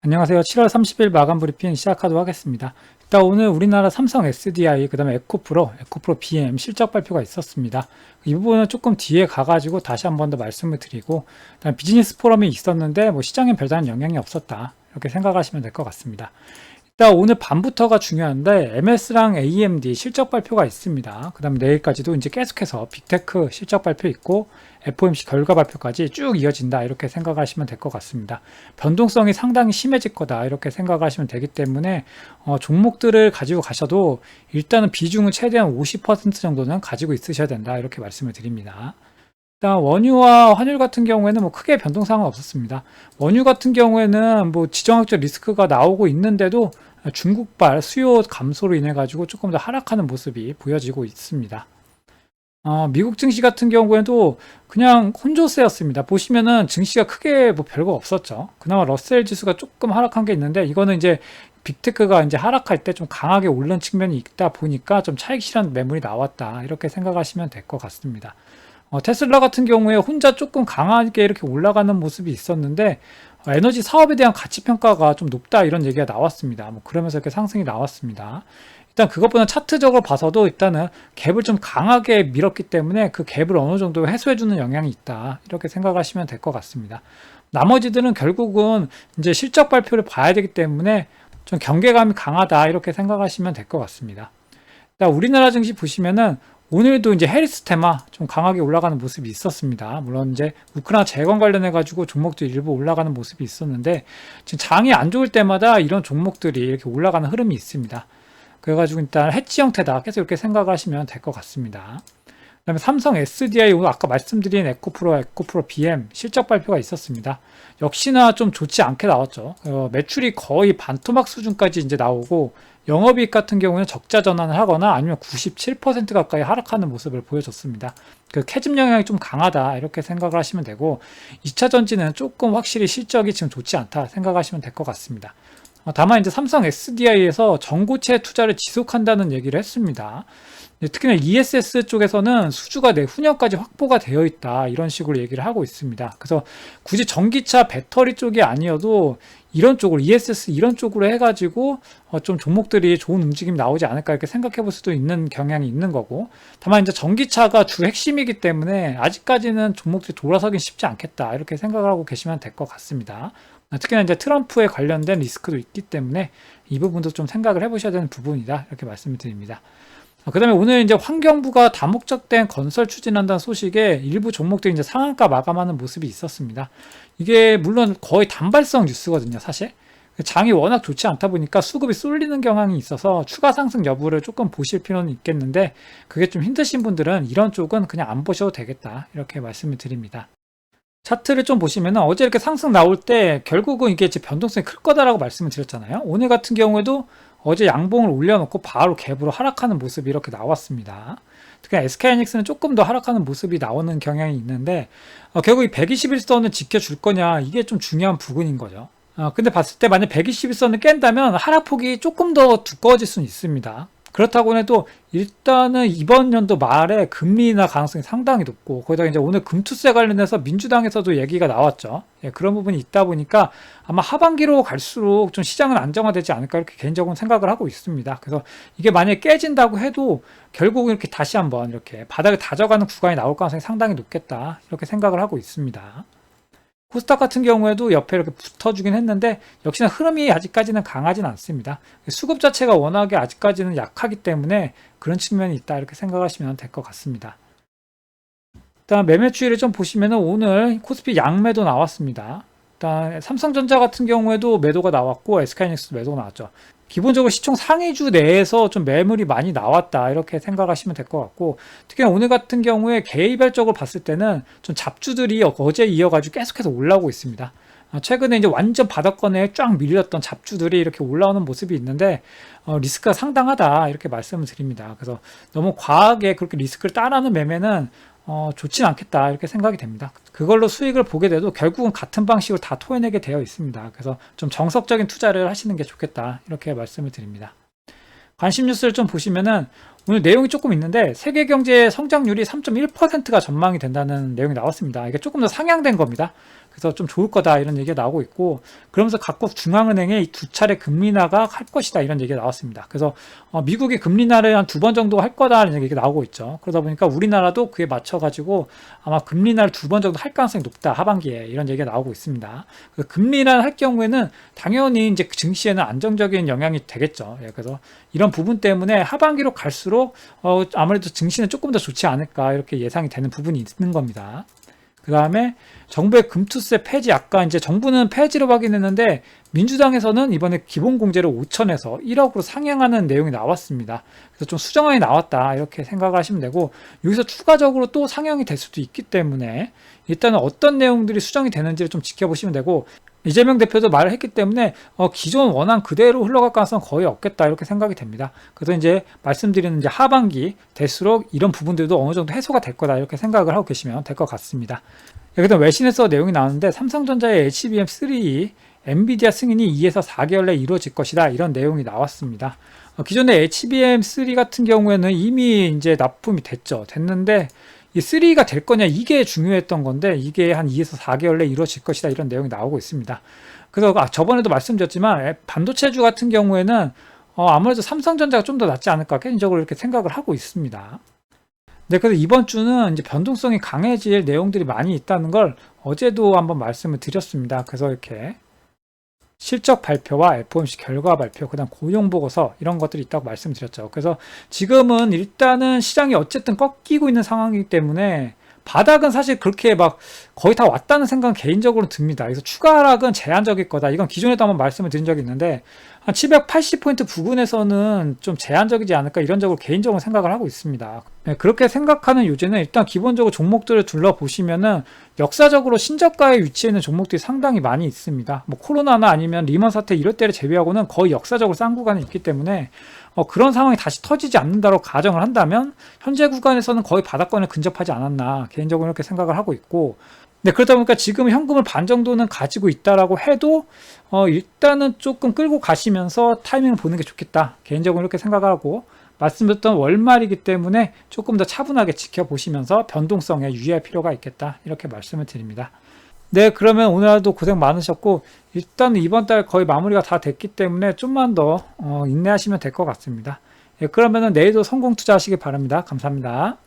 안녕하세요. 7월 30일 마감 브리핑 시작하도록 하겠습니다. 일단 오늘 우리나라 삼성 SDI, 그 다음에 에코프로 BM 실적 발표가 있었습니다. 이 부분은 조금 뒤에 가가지고 다시 한 번 더 말씀을 드리고, 그다음 비즈니스 포럼이 있었는데 시장에 별다른 영향이 없었다, 이렇게 생각하시면 될 것 같습니다. 일단 오늘 밤부터가 중요한데 MS랑 AMD 실적 발표가 있습니다. 그 다음에 내일까지도 이제 계속해서 빅테크 실적 발표 있고 FOMC 결과 발표까지 쭉 이어진다, 이렇게 생각하시면 될 것 같습니다. 변동성이 상당히 심해질 거다, 이렇게 생각하시면 되기 때문에 종목들을 가지고 가셔도 일단은 비중은 최대한 50% 정도는 가지고 있으셔야 된다, 이렇게 말씀을 드립니다. 일단 원유와 환율 같은 경우에는 크게 변동사항은 없었습니다. 원유 같은 경우에는 지정학적 리스크가 나오고 있는데도 중국발 수요 감소로 인해 가지고 조금 더 하락하는 모습이 보여지고 있습니다. 미국 증시 같은 경우에도 그냥 혼조세였습니다. 보시면은 증시가 크게 별거 없었죠. 그나마 러셀 지수가 조금 하락한 게 있는데, 이거는 이제 빅테크가 이제 하락할 때 좀 강하게 오른 측면이 있다 보니까 좀 차익 실현 매물이 나왔다, 이렇게 생각하시면 될 것 같습니다. 테슬라 같은 경우에 혼자 조금 강하게 이렇게 올라가는 모습이 있었는데, 에너지 사업에 대한 가치 평가가 좀 높다, 이런 얘기가 나왔습니다. 그러면서 이렇게 상승이 나왔습니다. 일단 그것보다 차트적으로 봐서도 일단은 갭을 좀 강하게 밀었기 때문에 그 갭을 어느 정도 해소해주는 영향이 있다, 이렇게 생각하시면 될 것 같습니다. 나머지들은 결국은 이제 실적 발표를 봐야 되기 때문에 좀 경계감이 강하다, 이렇게 생각하시면 될 것 같습니다. 일단 우리나라 증시 보시면은 오늘도 이제 해리스 테마 좀 강하게 올라가는 모습이 있었습니다. 물론 이제 우크라이나 재건 관련해 가지고 종목도 일부 올라가는 모습이 있었는데, 지금 장이 안 좋을 때마다 이런 종목들이 이렇게 올라가는 흐름이 있습니다. 그래가지고 일단 해치 형태다, 계속 이렇게 생각하시면 될 것 같습니다. 그다음에 삼성 SDI, 오늘 아까 말씀드린 에코프로 BM 실적 발표가 있었습니다. 역시나 좀 좋지 않게 나왔죠. 매출이 거의 반토막 수준까지 이제 나오고, 영업이익 같은 경우는 적자 전환을 하거나 아니면 97% 가까이 하락하는 모습을 보여줬습니다. 그 캐즘 영향이 좀 강하다, 이렇게 생각을 하시면 되고, 2차 전지는 조금 확실히 실적이 지금 좋지 않다 생각하시면 될 것 같습니다. 다만 이제 삼성 SDI에서 전고체 투자를 지속한다는 얘기를 했습니다. 특히나 ESS 쪽에서는 수주가 내후년까지 확보가 되어 있다, 이런 식으로 얘기를 하고 있습니다. 그래서 굳이 전기차 배터리 쪽이 아니어도 이런 쪽으로, ESS 이런 쪽으로 해가지고 좀 종목들이 좋은 움직임이 나오지 않을까, 이렇게 생각해 볼 수도 있는 경향이 있는 거고, 다만 이제 전기차가 주 핵심이기 때문에 아직까지는 종목들이 돌아서긴 쉽지 않겠다, 이렇게 생각을 하고 계시면 될 것 같습니다. 특히나 이제 트럼프에 관련된 리스크도 있기 때문에 이 부분도 좀 생각을 해보셔야 되는 부분이다, 이렇게 말씀을 드립니다. 그 다음에 오늘 이제 환경부가 다목적된 건설 추진한다는 소식에 일부 종목들이 이제 상한가 마감하는 모습이 있었습니다. 이게 물론 거의 단발성 뉴스거든요, 사실. 장이 워낙 좋지 않다 보니까 수급이 쏠리는 경향이 있어서 추가 상승 여부를 조금 보실 필요는 있겠는데, 그게 좀 힘드신 분들은 이런 쪽은 그냥 안 보셔도 되겠다, 이렇게 말씀을 드립니다. 차트를 좀 보시면 어제 이렇게 상승 나올 때 결국은 이게 변동성이 클 거다라고 말씀을 드렸잖아요. 오늘 같은 경우에도 어제 양봉을 올려놓고 바로 갭으로 하락하는 모습이 이렇게 나왔습니다. 특히 SK하이닉스는 조금 더 하락하는 모습이 나오는 경향이 있는데, 결국 이 121선을 지켜줄 거냐, 이게 좀 중요한 부분인 거죠. 근데 봤을 때 만약 121선을 깬다면 하락폭이 조금 더 두꺼워질 수는 있습니다. 그렇다고 해도 일단은 이번 연도 말에 금리 인하 가능성이 상당히 높고, 거기다가 이제 오늘 금투세 관련해서 민주당에서도 얘기가 나왔죠. 예, 그런 부분이 있다 보니까 아마 하반기로 갈수록 좀 시장은 안정화되지 않을까, 이렇게 개인적으로 생각을 하고 있습니다. 그래서 이게 만약에 깨진다고 해도 결국은 이렇게 다시 한번 이렇게 바닥을 다져가는 구간이 나올 가능성이 상당히 높겠다, 이렇게 생각을 하고 있습니다. 코스닥 같은 경우에도 옆에 이렇게 붙어주긴 했는데 역시나 흐름이 아직까지는 강하진 않습니다. 수급 자체가 워낙에 아직까지는 약하기 때문에 그런 측면이 있다, 이렇게 생각하시면 될 것 같습니다. 일단 매매 추이를 좀 보시면 오늘 코스피 양매도 나왔습니다. 일단 삼성전자 같은 경우에도 매도가 나왔고 SK하이닉스도 매도가 나왔죠. 기본적으로 시총 상위주 내에서 좀 매물이 많이 나왔다, 이렇게 생각하시면 될 것 같고, 특히나 오늘 같은 경우에 개별적으로 봤을 때는 좀 잡주들이 어제 이어가지고 계속해서 올라오고 있습니다. 최근에 이제 완전 바닥권에 쫙 밀렸던 잡주들이 이렇게 올라오는 모습이 있는데, 리스크가 상당하다, 이렇게 말씀을 드립니다. 그래서 너무 과하게 그렇게 리스크를 따라하는 매매는 좋진 않겠다, 이렇게 생각이 됩니다. 그걸로 수익을 보게 돼도 결국은 같은 방식으로 다 토해내게 되어 있습니다. 그래서 좀 정석적인 투자를 하시는 게 좋겠다, 이렇게 말씀을 드립니다. 관심 뉴스를 좀 보시면은 오늘 내용이 조금 있는데, 세계 경제 성장률이 3.1%가 전망이 된다는 내용이 나왔습니다. 이게 조금 더 상향된 겁니다. 그래서 좀 좋을 거다 이런 얘기가 나오고 있고, 그러면서 각국 중앙은행에 이 두 차례 금리 인하가 할 것이다 이런 얘기가 나왔습니다. 그래서 미국이 금리 인하를 한 두 번 정도 할 거다 이런 얘기가 나오고 있죠. 그러다 보니까 우리나라도 그에 맞춰가지고 아마 금리 인하를 두 번 정도 할 가능성이 높다 하반기에 이런 얘기가 나오고 있습니다. 금리 인하를 할 경우에는 당연히 이제 증시에는 안정적인 영향이 되겠죠. 예, 그래서 이런 부분 때문에 하반기로 갈수록 아무래도 증시는 조금 더 좋지 않을까 이렇게 예상이 되는 부분이 있는 겁니다. 그 다음에 정부의 금투세 폐지, 아까 이제 정부는 폐지로 확인했는데 민주당에서는 이번에 기본공제를 5천에서 1억으로 상향하는 내용이 나왔습니다. 그래서 좀 수정안이 나왔다 이렇게 생각을 하시면 되고, 여기서 추가적으로 또 상향이 될 수도 있기 때문에 일단은 어떤 내용들이 수정이 되는지를 좀 지켜보시면 되고, 이재명 대표도 말을 했기 때문에 기존 원안 그대로 흘러갈 가능성은 거의 없겠다 이렇게 생각이 됩니다. 그래서 이제 말씀드리는 이제 하반기 될수록 이런 부분들도 어느 정도 해소가 될 거다 이렇게 생각을 하고 계시면 될 것 같습니다. 그다음 외신에서 내용이 나오는데 삼성전자의 HBM3 엔비디아 승인이 2에서 4개월 내에 이루어질 것이다 이런 내용이 나왔습니다. 기존의 HBM3 같은 경우에는 이미 이제 납품이 됐는데 이 3가 될 거냐 이게 중요했던 건데 이게 한 2에서 4개월 내에 이루어질 것이다 이런 내용이 나오고 있습니다. 그래서 저번에도 말씀드렸지만 반도체주 같은 경우에는 아무래도 삼성전자가 좀 더 낫지 않을까 개인적으로 이렇게 생각을 하고 있습니다. 네, 그래서 이번 주는 이제 변동성이 강해질 내용들이 많이 있다는 걸 어제도 한번 말씀을 드렸습니다. 그래서 이렇게 실적 발표와 FOMC 결과 발표, 그 다음 고용보고서 이런 것들이 있다고 말씀드렸죠. 그래서 지금은 일단은 시장이 어쨌든 꺾이고 있는 상황이기 때문에 바닥은 사실 그렇게 막 거의 다 왔다는 생각은 개인적으로 듭니다. 그래서 추가 하락은 제한적일 거다. 이건 기존에도 한번 말씀을 드린 적이 있는데 한 780포인트 부근에서는 좀 제한적이지 않을까 이런 적으로 개인적으로 생각을 하고 있습니다. 네, 그렇게 생각하는 요즘은 일단 기본적으로 종목들을 둘러보시면은 역사적으로 신저가에 위치해 있는 종목들이 상당히 많이 있습니다. 뭐 코로나나 아니면 리먼 사태 이럴 때를 제외하고는 거의 역사적으로 싼 구간이 있기 때문에 그런 상황이 다시 터지지 않는다고 가정을 한다면 현재 구간에서는 거의 바닥권에 근접하지 않았나 개인적으로 이렇게 생각을 하고 있고, 네, 그러다 보니까 지금 현금을 반 정도는 가지고 있다라고 해도 일단은 조금 끌고 가시면서 타이밍을 보는 게 좋겠다 개인적으로 이렇게 생각하고, 말씀드렸던 월말이기 때문에 조금 더 차분하게 지켜보시면서 변동성에 유의할 필요가 있겠다 이렇게 말씀을 드립니다. 네, 그러면 오늘도 고생 많으셨고 일단 이번 달 거의 마무리가 다 됐기 때문에 좀만 더 인내하시면 될 것 같습니다. 예, 그러면 내일도 성공 투자하시기 바랍니다. 감사합니다.